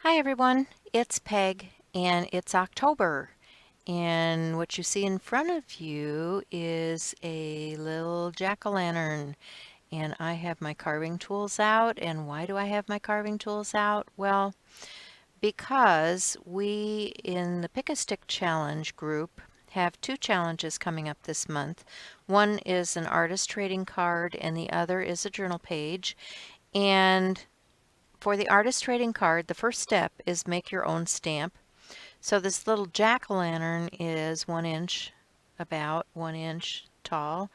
Hi everyone, it's Peg and it's October, and what you see in front of you is a little jack-o'-lantern, and I have my carving tools out. And why do I have my carving tools out? Well, because we in the Pick a Stick Challenge group have two challenges coming up this month. One is an artist trading card and the other is a journal page. And for the artist trading card, the first step is make your own stamp. So this little jack-o'-lantern is 1 inch, about 1 inch tall,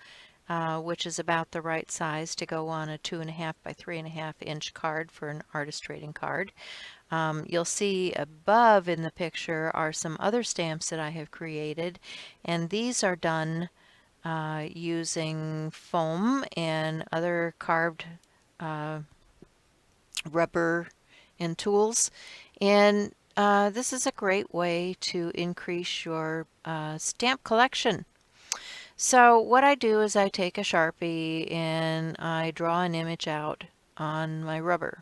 which is about the right size to go on a 2.5 by 3.5 inch card for an artist trading card. You'll see above in the picture are some other stamps that I have created, and these are done using foam and other carved rubber and tools. And this is a great way to increase your stamp collection. So what I do is I take a Sharpie and I draw an image out on my rubber.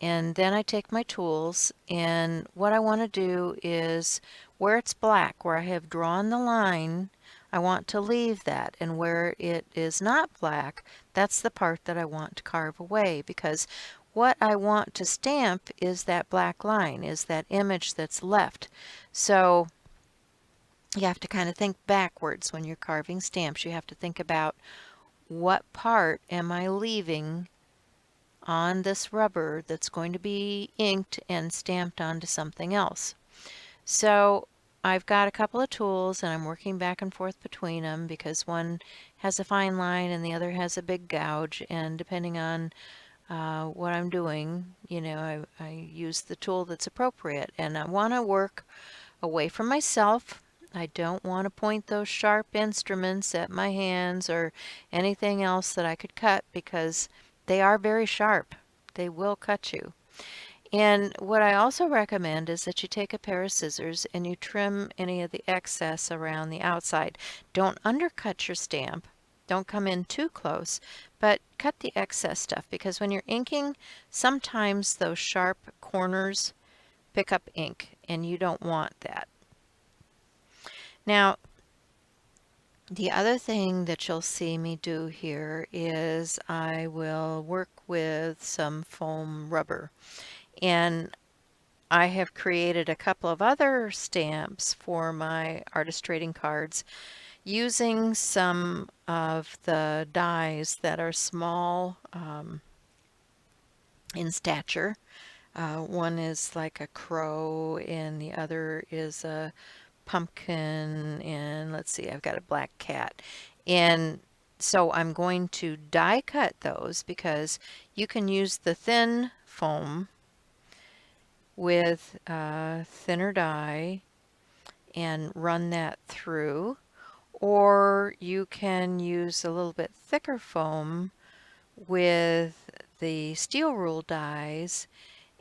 And then I take my tools, and what I want to do is where it's black, where I have drawn the line, I want to leave that. And where it is not black, that's the part that I want to carve away, because what I want to stamp is that black line, is that image that's left. So you have to kind of think backwards when you're carving stamps. You have to think about what part am I leaving on this rubber that's going to be inked and stamped onto something else. So I've got a couple of tools and I'm working back and forth between them because one has a fine line and the other has a big gouge, and depending on what I'm doing, I use the tool that's appropriate, and I want to work away from myself. I don't want to point those sharp instruments at my hands or anything else that I could cut, because they are very sharp. They will cut you. And what I also recommend is that you take a pair of scissors and you trim any of the excess around the outside. Don't undercut your stamp. Don't come in too close, but cut the excess stuff, because when you're inking, sometimes those sharp corners pick up ink and you don't want that. Now, the other thing that you'll see me do here is I will work with some foam rubber. And I have created a couple of other stamps for my artist trading cards using some of the dies that are small in stature. One is like a crow and the other is a pumpkin, and let's see, I've got a black cat. And so I'm going to die cut those, because you can use the thin foam with thinner die and run that through, or you can use a little bit thicker foam with the steel rule dies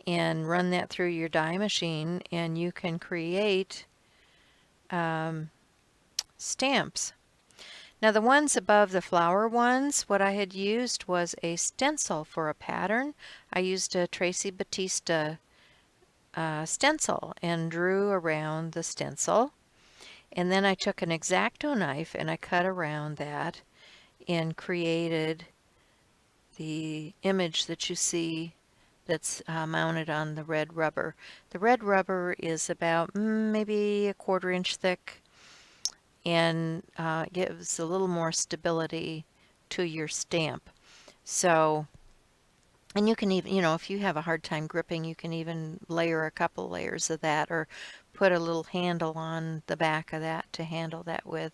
and run that through your die machine, and you can create stamps. Now the ones above the flower ones, what I had used was a stencil for a pattern. I used a Tracy Batista stencil and drew around the stencil, and then I took an X-Acto knife and I cut around that and created the image that you see that's mounted on the red rubber. The red rubber is about maybe 1/4 inch thick, and gives a little more stability to your stamp. So, and you can even, if you have a hard time gripping, you can even layer a couple layers of that, or put a little handle on the back of that to handle that with.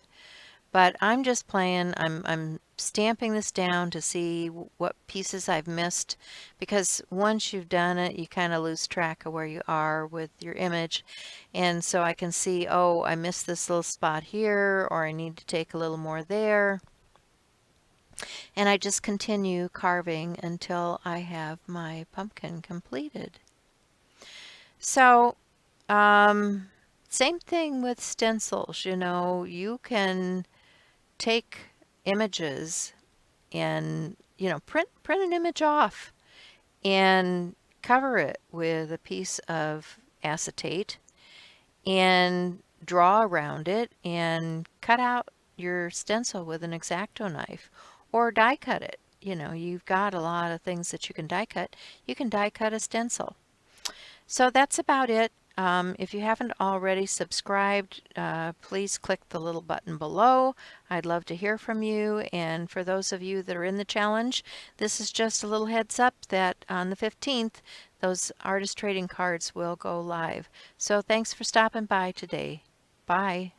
But I'm just playing, I'm stamping this down to see what pieces I've missed, because once you've done it, you kind of lose track of where you are with your image. And so I can see, oh, I missed this little spot here, or I need to take a little more there. And I just continue carving until I have my pumpkin completed. So, same thing with stencils. You can take images and print an image off and cover it with a piece of acetate and draw around it and cut out your stencil with an X-Acto knife or die cut it. You know, you've got a lot of things that you can die cut. You can die cut a stencil. So that's about it. If you haven't already subscribed, please click the little button below. I'd love to hear from you. And for those of you that are in the challenge, this is just a little heads up that on the 15th, those artist trading cards will go live. So thanks for stopping by today. Bye.